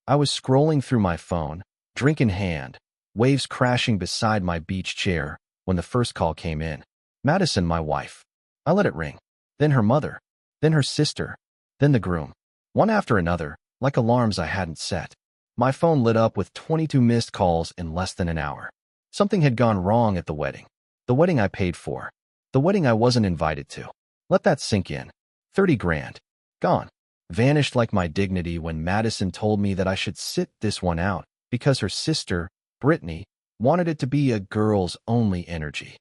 I was scrolling through my phone, drink in hand, waves crashing beside my beach chair, when the first call came in. Madison, my wife. I let it ring. Then her mother. Then her sister. Then the groom. One after another, like alarms I hadn't set. My phone lit up with 22 missed calls in less than an hour. Something had gone wrong at the wedding. The wedding I paid for. The wedding I wasn't invited to. Let that sink in. 30 grand. Gone. Vanished like my dignity when Madison told me that I should sit this one out because her sister, Brittany, wanted it to be a girls-only energy.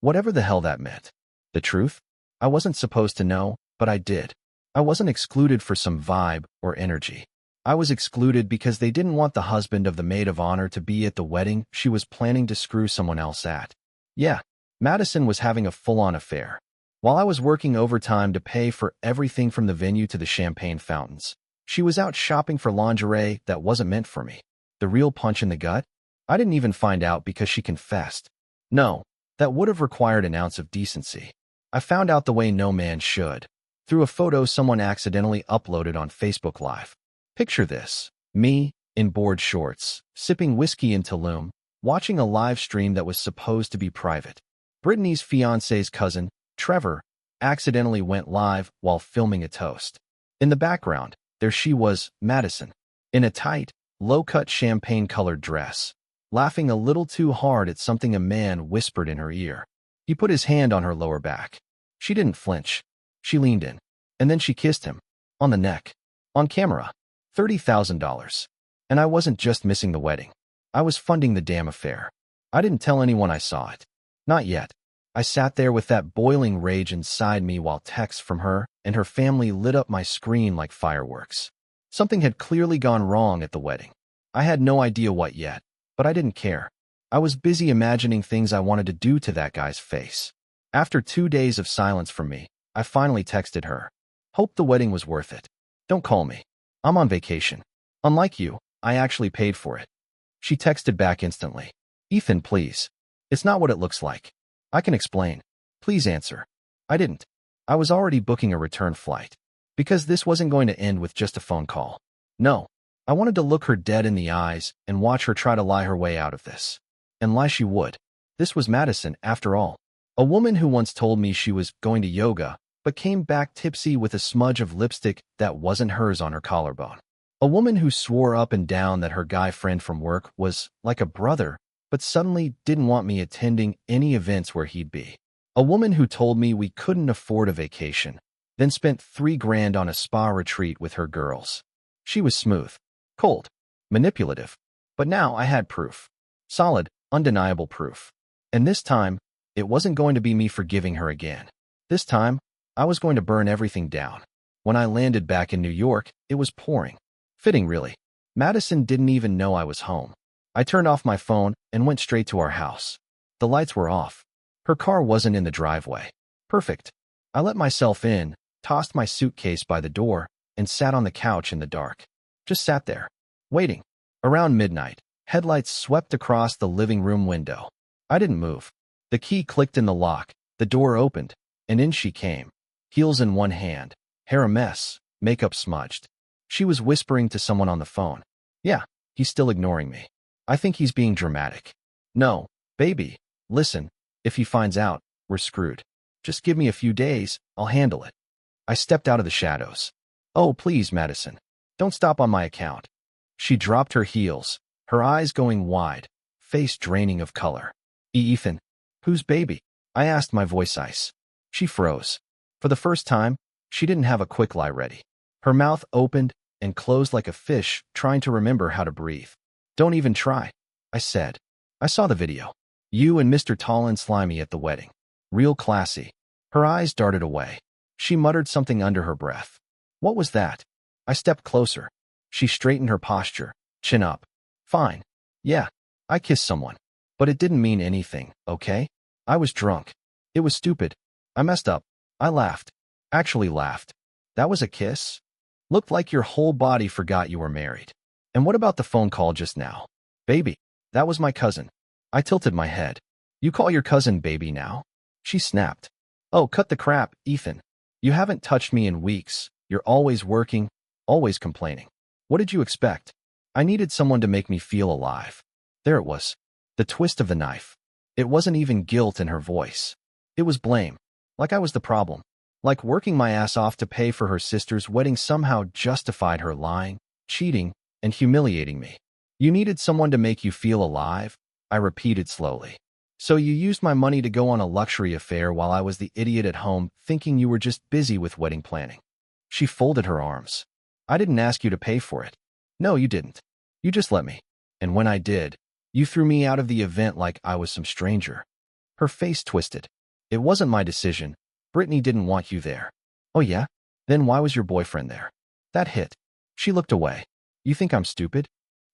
Whatever the hell that meant. The truth? I wasn't supposed to know, but I did. I wasn't excluded for some vibe or energy. I was excluded because they didn't want the husband of the maid of honor to be at the wedding she was planning to screw someone else at. Yeah, Madison was having a full-on affair. While I was working overtime to pay for everything from the venue to the champagne fountains, she was out shopping for lingerie that wasn't meant for me. The real punch in the gut? I didn't even find out because she confessed. No, that would have required an ounce of decency. I found out the way no man should, through a photo someone accidentally uploaded on Facebook Live. Picture this, me, in board shorts, sipping whiskey in Tulum, watching a live stream that was supposed to be private. Brittany's fiancé's cousin, Trevor, accidentally went live while filming a toast. In the background, there she was, Madison, in a tight, low-cut champagne-colored dress, laughing a little too hard at something a man whispered in her ear. He put his hand on her lower back. She didn't flinch. She leaned in. And then she kissed him. On the neck. On camera. $30,000. And I wasn't just missing the wedding. I was funding the damn affair. I didn't tell anyone I saw it. Not yet. I sat there with that boiling rage inside me while texts from her and her family lit up my screen like fireworks. Something had clearly gone wrong at the wedding. I had no idea what yet, but I didn't care. I was busy imagining things I wanted to do to that guy's face. After 2 days of silence from me, I finally texted her. Hope the wedding was worth it. Don't call me. I'm on vacation. Unlike you, I actually paid for it. She texted back instantly. Ethan, please. It's not what it looks like. I can explain. Please answer. I didn't. I was already booking a return flight. Because this wasn't going to end with just a phone call. No. I wanted to look her dead in the eyes and watch her try to lie her way out of this. And lie she would. This was Madison, after all. A woman who once told me she was going to yoga, but came back tipsy with a smudge of lipstick that wasn't hers on her collarbone. A woman who swore up and down that her guy friend from work was like a brother, but suddenly didn't want me attending any events where he'd be. A woman who told me we couldn't afford a vacation, then spent 3 grand on a spa retreat with her girls. She was smooth, cold, manipulative, but now I had proof. Solid, undeniable proof. And this time, it wasn't going to be me forgiving her again. This time, I was going to burn everything down. When I landed back in New York, it was pouring. Fitting, really. Madison didn't even know I was home. I turned off my phone and went straight to our house. The lights were off. Her car wasn't in the driveway. Perfect. I let myself in, tossed my suitcase by the door, and sat on the couch in the dark. Just sat there, waiting. Around midnight, headlights swept across the living room window. I didn't move. The key clicked in the lock, the door opened, and in she came. Heels in one hand, hair a mess, makeup smudged. She was whispering to someone on the phone. Yeah, he's still ignoring me. I think he's being dramatic. No, baby, listen, if he finds out, we're screwed. Just give me a few days, I'll handle it. I stepped out of the shadows. Oh, please, Madison. Don't stop on my account. She dropped her heels, her eyes going wide, face draining of color. Ethan, whose baby? I asked, my voice ice. She froze. For the first time, she didn't have a quick lie ready. Her mouth opened and closed like a fish trying to remember how to breathe. Don't even try, I said. I saw the video. You and Mr. Tall and Slimy at the wedding. Real classy. Her eyes darted away. She muttered something under her breath. What was that? I stepped closer. She straightened her posture, chin up. Fine. Yeah, I kissed someone. But it didn't mean anything, okay? I was drunk. It was stupid. I messed up. I laughed. Actually laughed. That was a kiss? Looked like your whole body forgot you were married. And what about the phone call just now? Baby, that was my cousin. I tilted my head. You call your cousin baby now? She snapped. Oh, cut the crap, Ethan. You haven't touched me in weeks. You're always working, always complaining. What did you expect? I needed someone to make me feel alive. There it was. The twist of the knife. It wasn't even guilt in her voice. It was blame. Like I was the problem. Like working my ass off to pay for her sister's wedding somehow justified her lying, cheating, and humiliating me. You needed someone to make you feel alive, I repeated slowly. So you used my money to go on a luxury affair while I was the idiot at home thinking you were just busy with wedding planning. She folded her arms. I didn't ask you to pay for it. No, you didn't. You just let me. And when I did, you threw me out of the event like I was some stranger. Her face twisted. It wasn't my decision. Brittany didn't want you there. Oh yeah? Then why was your boyfriend there? That hit. She looked away. You think I'm stupid?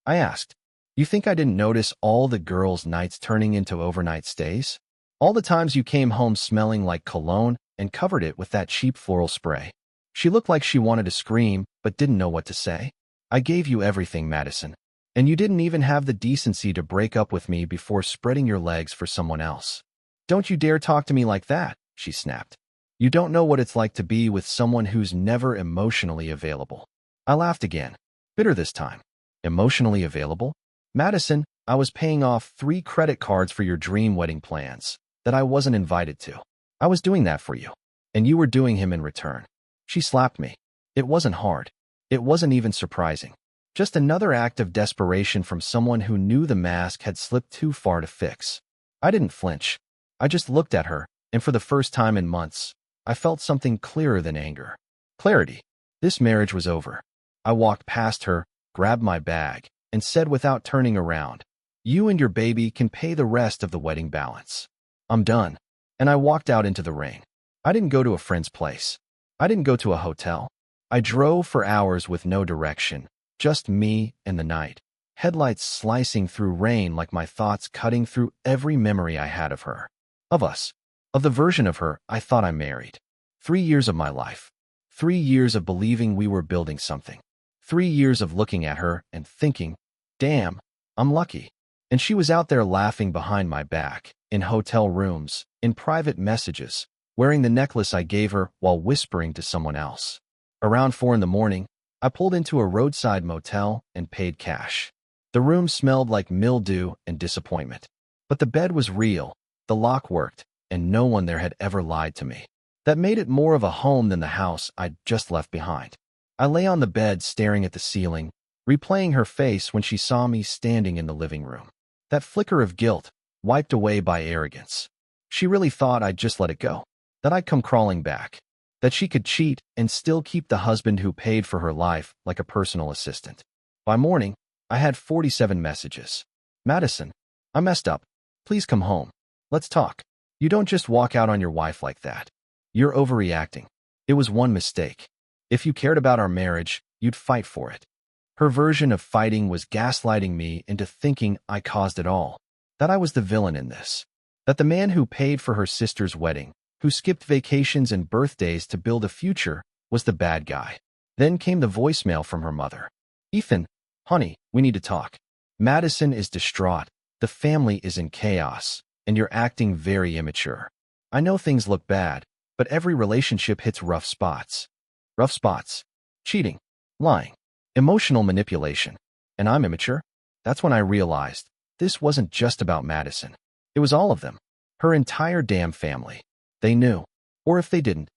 I asked. You think I didn't notice all the girls' nights turning into overnight stays? All the times you came home smelling like cologne and covered it with that cheap floral spray. She looked like she wanted to scream, but didn't know what to say. I gave you everything, Madison. And you didn't even have the decency to break up with me before spreading your legs for someone else. Don't you dare talk to me like that, she snapped. You don't know what it's like to be with someone who's never emotionally available. I laughed again, bitter this time. Emotionally available? Madison, I was paying off 3 credit cards for your dream wedding plans that I wasn't invited to. I was doing that for you, and you were doing him in return. She slapped me. It wasn't hard. It wasn't even surprising. Just another act of desperation from someone who knew the mask had slipped too far to fix. I didn't flinch. I just looked at her, and for the first time in months, I felt something clearer than anger. Clarity. This marriage was over. I walked past her, grabbed my bag, and said without turning around, you and your baby can pay the rest of the wedding balance. I'm done. And I walked out into the rain. I didn't go to a friend's place. I didn't go to a hotel. I drove for hours with no direction, just me and the night, headlights slicing through rain like my thoughts cutting through every memory I had of her. Of us. Of the version of her I thought I married. 3 years of my life. 3 years of believing we were building something. 3 years of looking at her and thinking, damn, I'm lucky. And she was out there laughing behind my back, in hotel rooms, in private messages, wearing the necklace I gave her while whispering to someone else. Around 4 in the morning, I pulled into a roadside motel and paid cash. The room smelled like mildew and disappointment. But the bed was real, the lock worked, and no one there had ever lied to me. That made it more of a home than the house I'd just left behind. I lay on the bed staring at the ceiling, replaying her face when she saw me standing in the living room. That flicker of guilt, wiped away by arrogance. She really thought I'd just let it go, that I'd come crawling back, that she could cheat and still keep the husband who paid for her life like a personal assistant. By morning, I had 47 messages. Madison, I messed up. Please come home. Let's talk. You don't just walk out on your wife like that. You're overreacting. It was one mistake. If you cared about our marriage, you'd fight for it. Her version of fighting was gaslighting me into thinking I caused it all, that I was the villain in this, that the man who paid for her sister's wedding, who skipped vacations and birthdays to build a future, was the bad guy. Then came the voicemail from her mother. Ethan, honey, we need to talk. Madison is distraught. The family is in chaos, and you're acting very immature. I know things look bad, but every relationship hits rough spots. Rough spots. Cheating. Lying. Emotional manipulation. And I'm immature? That's when I realized this wasn't just about Madison. It was all of them. Her entire damn family. They knew. Or if they didn't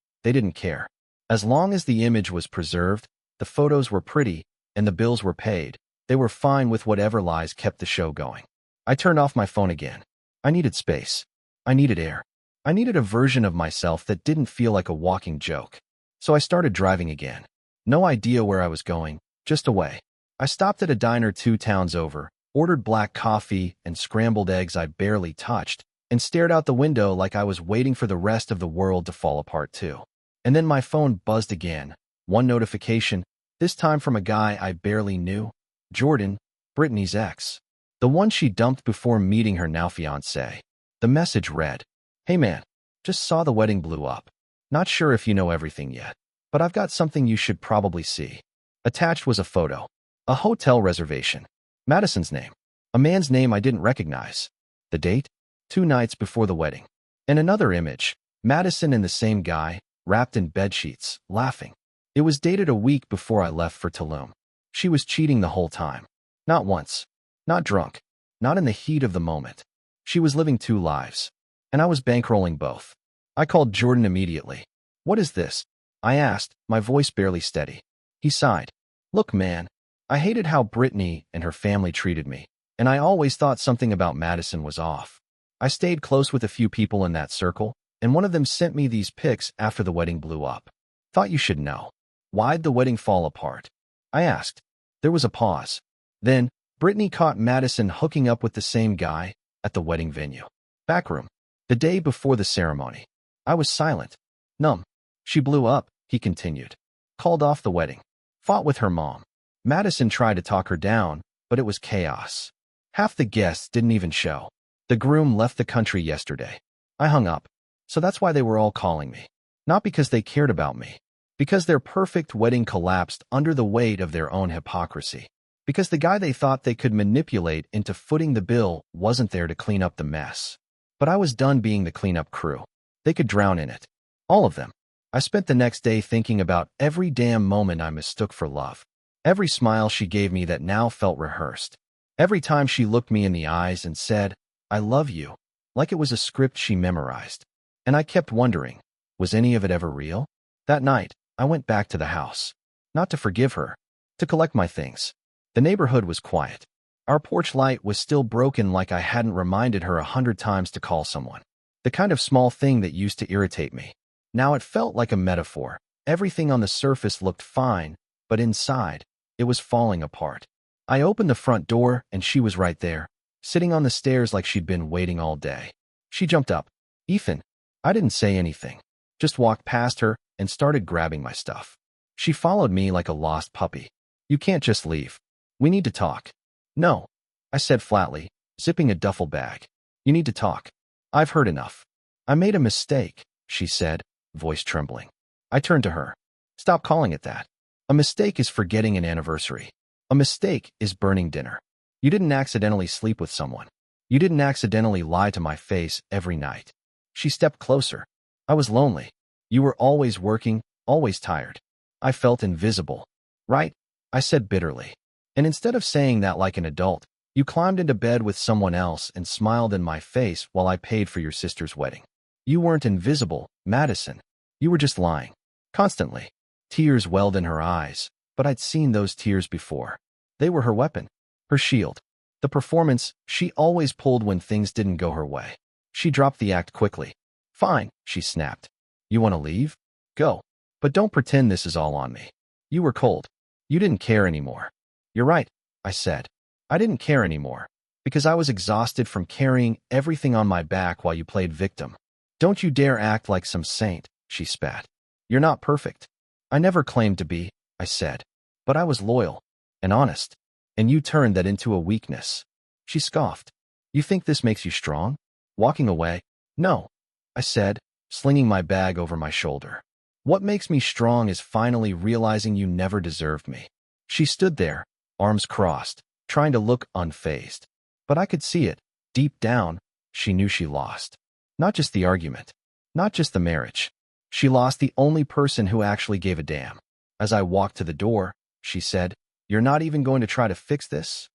care. As long as the image was preserved, the photos were pretty, and the bills were paid, they were fine with whatever lies kept the show going. I turned off my phone again. I needed space. I needed air. I needed a version of myself that didn't feel like a walking joke. So I started driving again. No idea where I was going, just away. I stopped at a diner 2 towns over, ordered black coffee and scrambled eggs I barely touched, and stared out the window like I was waiting for the rest of the world to fall apart too. And then my phone buzzed again. One notification, this time from a guy I barely knew. Jordan, Brittany's ex. The one she dumped before meeting her now fiancé. The message read, hey man, just saw the wedding blew up. Not sure if you know everything yet, but I've got something you should probably see. Attached was a photo. A hotel reservation. Madison's name. A man's name I didn't recognize. The date? 2 nights before the wedding. And another image. Madison and the same guy, wrapped in bedsheets, laughing. It was dated a week before I left for Tulum. She was cheating the whole time. Not once. Not drunk. Not in the heat of the moment. She was living two lives. And I was bankrolling both. I called Jordan immediately. "What is this?" I asked, my voice barely steady. He sighed. "Look, man, I hated how Brittany and her family treated me, and I always thought something about Madison was off. I stayed close with a few people in that circle, and one of them sent me these pics after the wedding blew up. Thought you should know. Why'd the wedding fall apart?" I asked. There was a pause. Then, Brittany caught Madison hooking up with the same guy at the wedding venue. Backroom. The day before the ceremony. I was silent. Numb. "She blew up," he continued. "Called off the wedding. Fought with her mom. Madison tried to talk her down, but it was chaos. Half the guests didn't even show. The groom left the country yesterday." I hung up. So that's why they were all calling me. Not because they cared about me. Because their perfect wedding collapsed under the weight of their own hypocrisy. Because the guy they thought they could manipulate into footing the bill wasn't there to clean up the mess. But I was done being the cleanup crew. They could drown in it. All of them. I spent the next day thinking about every damn moment I mistook for love. Every smile she gave me that now felt rehearsed. Every time she looked me in the eyes and said, "I love you," like it was a script she memorized. And I kept wondering, was any of it ever real? That night, I went back to the house. Not to forgive her. To collect my things. The neighborhood was quiet. Our porch light was still broken, like I hadn't reminded her 100 times to call someone. The kind of small thing that used to irritate me. Now it felt like a metaphor. Everything on the surface looked fine, but inside, it was falling apart. I opened the front door and she was right there, sitting on the stairs like she'd been waiting all day. She jumped up. "Ethan." I didn't say anything. Just walked past her and started grabbing my stuff. She followed me like a lost puppy. "You can't just leave. We need to talk." "No," I said flatly, zipping a duffel bag. "You need to talk. I've heard enough." "I made a mistake," she said, voice trembling. I turned to her. "Stop calling it that. A mistake is forgetting an anniversary. A mistake is burning dinner. You didn't accidentally sleep with someone. You didn't accidentally lie to my face every night." She stepped closer. "I was lonely. You were always working, always tired. I felt invisible." "Right?" I said bitterly. "And instead of saying that like an adult, you climbed into bed with someone else and smiled in my face while I paid for your sister's wedding. You weren't invisible, Madison. You were just lying. Constantly." Tears welled in her eyes, but I'd seen those tears before. They were her weapon, her shield. The performance she always pulled when things didn't go her way. She dropped the act quickly. "Fine," she snapped. "You want to leave? Go. But don't pretend this is all on me. You were cold. You didn't care anymore." "You're right," I said. "I didn't care anymore. Because I was exhausted from carrying everything on my back while you played victim." "Don't you dare act like some saint," she spat. "You're not perfect." "I never claimed to be," I said. "But I was loyal and honest. And you turned that into a weakness." She scoffed. "You think this makes you strong? Walking away?" "No," I said, slinging my bag over my shoulder. "What makes me strong is finally realizing you never deserved me." She stood there, arms crossed, trying to look unfazed. But I could see it. Deep down, she knew she lost. Not just the argument. Not just the marriage. She lost the only person who actually gave a damn. As I walked to the door, she said, "You're not even going to try to fix this?"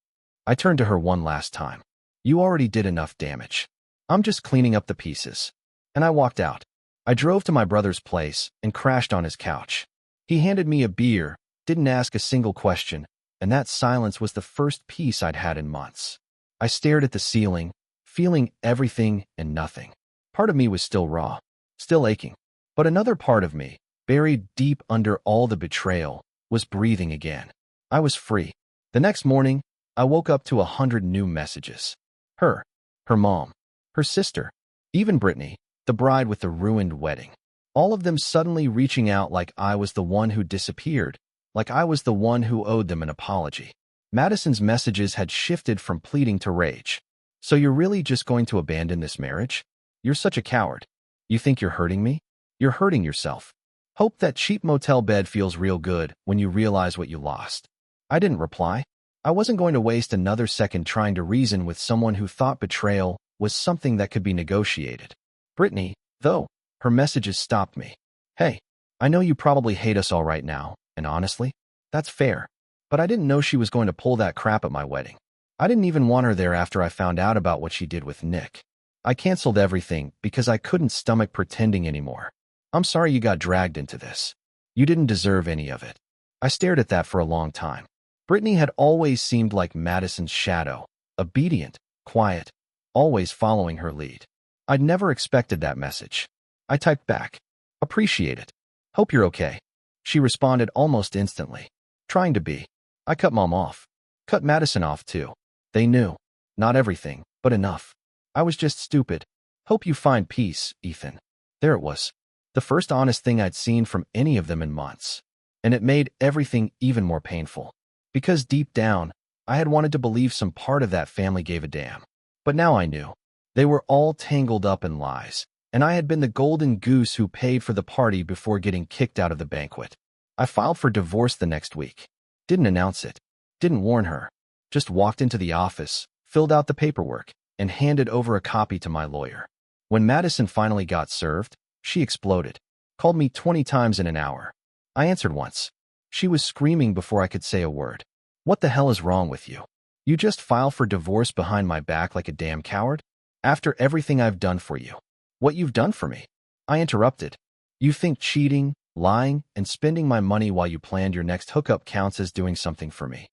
I turned to her one last time. "You already did enough damage. I'm just cleaning up the pieces." And I walked out. I drove to my brother's place and crashed on his couch. He handed me a beer, didn't ask a single question, and that silence was the first peace I'd had in months. I stared at the ceiling, feeling everything and nothing. Part of me was still raw, still aching. But another part of me, buried deep under all the betrayal, was breathing again. I was free. The next morning, I woke up to 100 new messages. Her mom, her sister, even Brittany, the bride with the ruined wedding. All of them suddenly reaching out like I was the one who disappeared, like I was the one who owed them an apology. Madison's messages had shifted from pleading to rage. "So you're really just going to abandon this marriage? You're such a coward. You think you're hurting me? You're hurting yourself. Hope that cheap motel bed feels real good when you realize what you lost." I didn't reply. I wasn't going to waste another second trying to reason with someone who thought betrayal was something that could be negotiated. Brittany, though, her messages stopped me. "Hey, I know you probably hate us all right now, and honestly, that's fair. But I didn't know she was going to pull that crap at my wedding. I didn't even want her there after I found out about what she did with Nick. I canceled everything because I couldn't stomach pretending anymore. I'm sorry you got dragged into this. You didn't deserve any of it. I stared at that for a long time. Brittany had always seemed like Madison's shadow, obedient, quiet, always following her lead. I'd never expected that message. I typed back, "Appreciate it. Hope you're okay." She responded almost instantly. Trying to be. I cut Mom off. Cut Madison off too. They knew. Not everything, but enough. I was just stupid. Hope you find peace, Ethan. There it was. The first honest thing I'd seen from any of them in months. And it made everything even more painful. Because deep down, I had wanted to believe some part of that family gave a damn. But now I knew. They were all tangled up in lies, and I had been the golden goose who paid for the party before getting kicked out of the banquet. I filed for divorce the next week. Didn't announce it. Didn't warn her. Just walked into the office, filled out the paperwork, and handed over a copy to my lawyer. When Madison finally got served, she exploded. Called me 20 times in an hour. I answered once. She was screaming before I could say a word. "What the hell is wrong with you? You just file for divorce behind my back like a damn coward? After everything I've done for you. What you've done for me." I interrupted. "You think cheating, lying, and spending my money while you planned your next hookup counts as doing something for me?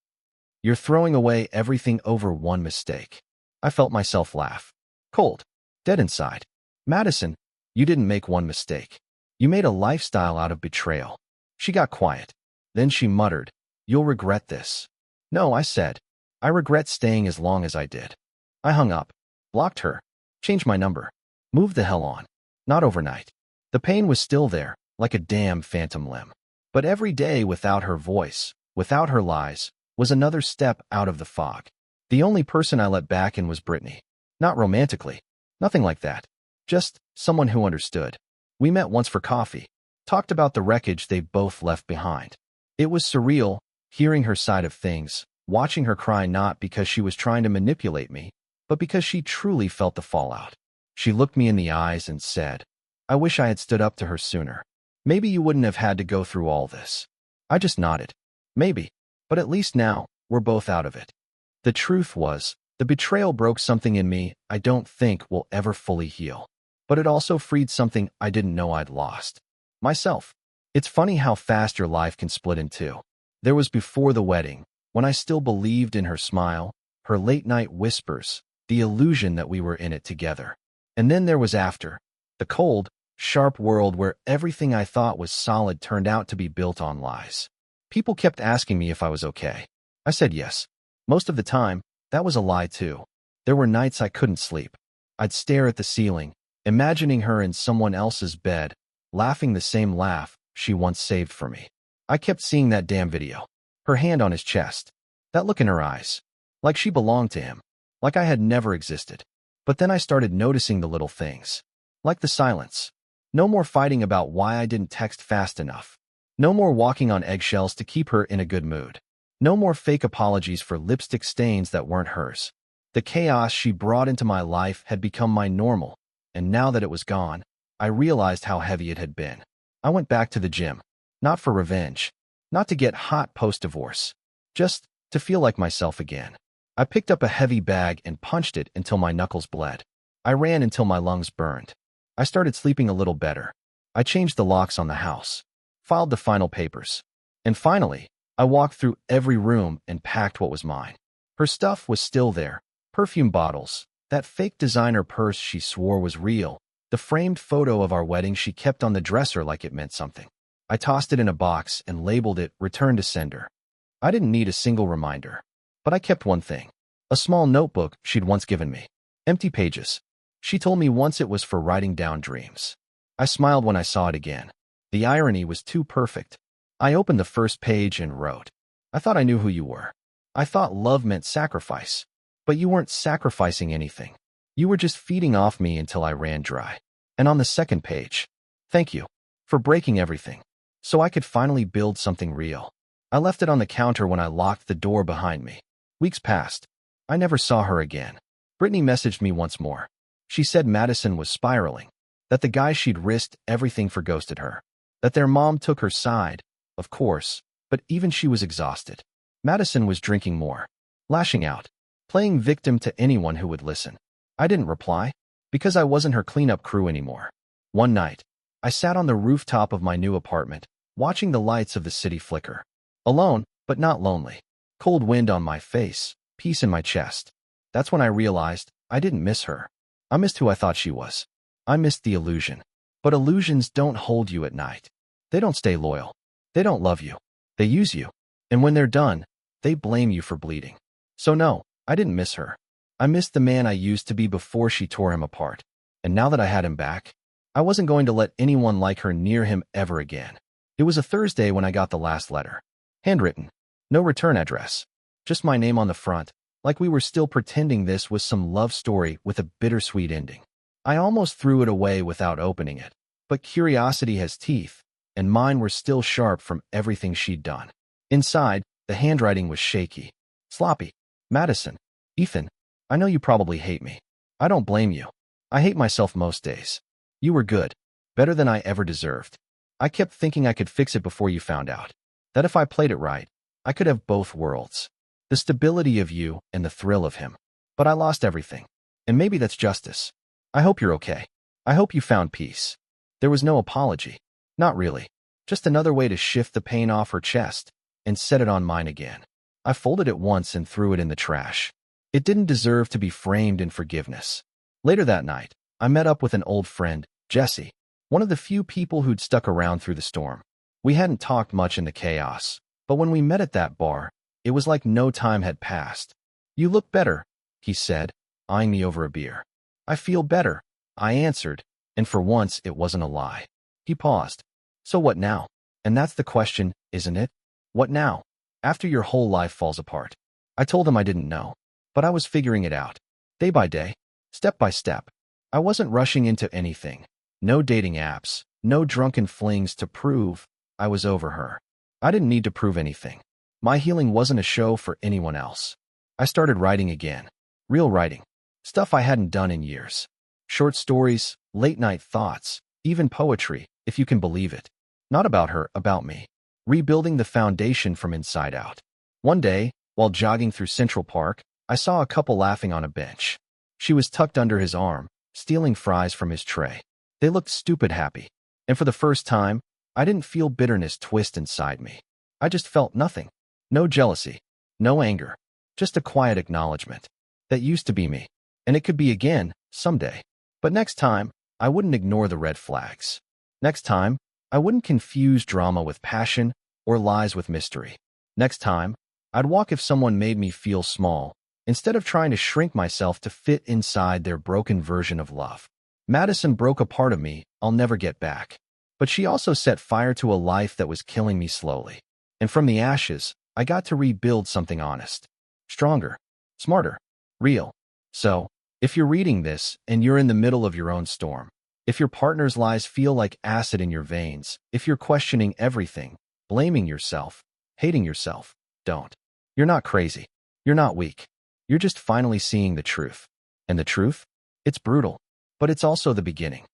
You're throwing away everything over one mistake." I felt myself laugh. Cold. Dead inside. "Madison, you didn't make one mistake. You made a lifestyle out of betrayal." She got quiet. Then she muttered, "You'll regret this." "No," I said. "I regret staying as long as I did." I hung up. Blocked her. Changed my number. Moved the hell on. Not overnight. The pain was still there, like a damn phantom limb. But every day without her voice, without her lies, was another step out of the fog. The only person I let back in was Brittany. Not romantically. Nothing like that. Just someone who understood. We met once for coffee. Talked about the wreckage they both left behind. It was surreal, hearing her side of things, watching her cry not because she was trying to manipulate me, but because she truly felt the fallout. She looked me in the eyes and said, "I wish I had stood up to her sooner. Maybe you wouldn't have had to go through all this." I just nodded. Maybe. But at least now, we're both out of it. The truth was, the betrayal broke something in me I don't think will ever fully heal. But it also freed something I didn't know I'd lost. Myself. It's funny how fast your life can split in two. There was before the wedding, when I still believed in her smile, her late-night whispers, the illusion that we were in it together. And then there was after, the cold, sharp world where everything I thought was solid turned out to be built on lies. People kept asking me if I was okay. I said yes. Most of the time, that was a lie too. There were nights I couldn't sleep. I'd stare at the ceiling, imagining her in someone else's bed, laughing the same laugh she once saved for me. I kept seeing that damn video. Her hand on his chest. That look in her eyes. Like she belonged to him. Like I had never existed. But then I started noticing the little things. Like the silence. No more fighting about why I didn't text fast enough. No more walking on eggshells to keep her in a good mood. No more fake apologies for lipstick stains that weren't hers. The chaos she brought into my life had become my normal, and now that it was gone, I realized how heavy it had been. I went back to the gym. Not for revenge. Not to get hot post-divorce. Just to feel like myself again. I picked up a heavy bag and punched it until my knuckles bled. I ran until my lungs burned. I started sleeping a little better. I changed the locks on the house. Filed the final papers. And finally, I walked through every room and packed what was mine. Her stuff was still there. Perfume bottles. That fake designer purse she swore was real. The framed photo of our wedding she kept on the dresser like it meant something. I tossed it in a box and labeled it "Return to Sender." I didn't need a single reminder. But I kept one thing. A small notebook she'd once given me. Empty pages. She told me once it was for writing down dreams. I smiled when I saw it again. The irony was too perfect. I opened the first page and wrote, "I thought I knew who you were. I thought love meant sacrifice. But you weren't sacrificing anything. You were just feeding off me until I ran dry." And on the second page, "Thank you for breaking everything, so I could finally build something real." I left it on the counter when I locked the door behind me. Weeks passed. I never saw her again. Brittany messaged me once more. She said Madison was spiraling, that the guy she'd risked everything for ghosted her, that their mom took her side, of course, but even she was exhausted. Madison was drinking more, lashing out, playing victim to anyone who would listen. I didn't reply, because I wasn't her cleanup crew anymore. One night, I sat on the rooftop of my new apartment, watching the lights of the city flicker. Alone, but not lonely. Cold wind on my face, peace in my chest. That's when I realized I didn't miss her. I missed who I thought she was. I missed the illusion. But illusions don't hold you at night. They don't stay loyal. They don't love you. They use you. And when they're done, they blame you for bleeding. So no, I didn't miss her. I missed the man I used to be before she tore him apart. And now that I had him back, I wasn't going to let anyone like her near him ever again. It was a Thursday when I got the last letter. Handwritten. No return address. Just my name on the front, like we were still pretending this was some love story with a bittersweet ending. I almost threw it away without opening it. But curiosity has teeth, and mine were still sharp from everything she'd done. Inside, the handwriting was shaky. Sloppy. Madison. Ethan. I know you probably hate me. I don't blame you. I hate myself most days. You were good. Better than I ever deserved. I kept thinking I could fix it before you found out. That if I played it right, I could have both worlds. The stability of you and the thrill of him. But I lost everything. And maybe that's justice. I hope you're okay. I hope you found peace. There was no apology. Not really. Just another way to shift the pain off her chest and set it on mine again. I folded it once and threw it in the trash. It didn't deserve to be framed in forgiveness. Later that night, I met up with an old friend, Jesse, one of the few people who'd stuck around through the storm. We hadn't talked much in the chaos, but when we met at that bar, it was like no time had passed. You look better, he said, eyeing me over a beer. I feel better, I answered, and for once it wasn't a lie. He paused. So what now? And that's the question, isn't it? What now? After your whole life falls apart. I told him I didn't know, but I was figuring it out. Day by day, step by step. I wasn't rushing into anything. No dating apps, no drunken flings to prove I was over her. I didn't need to prove anything. My healing wasn't a show for anyone else. I started writing again. Real writing. Stuff I hadn't done in years. Short stories, late-night thoughts, even poetry, if you can believe it. Not about her, about me. Rebuilding the foundation from inside out. One day, while jogging through Central Park, I saw a couple laughing on a bench. She was tucked under his arm, stealing fries from his tray. They looked stupid happy. And for the first time, I didn't feel bitterness twist inside me. I just felt nothing. No jealousy. No anger. Just a quiet acknowledgement. That used to be me. And it could be again, someday. But next time, I wouldn't ignore the red flags. Next time, I wouldn't confuse drama with passion or lies with mystery. Next time, I'd walk if someone made me feel small, instead of trying to shrink myself to fit inside their broken version of love. Madison broke a part of me I'll never get back. But she also set fire to a life that was killing me slowly. And from the ashes, I got to rebuild something honest. Stronger. Smarter. Real. So, if you're reading this and you're in the middle of your own storm, if your partner's lies feel like acid in your veins, if you're questioning everything, blaming yourself, hating yourself, don't. You're not crazy. You're not weak. You're just finally seeing the truth. And the truth? It's brutal. But it's also the beginning.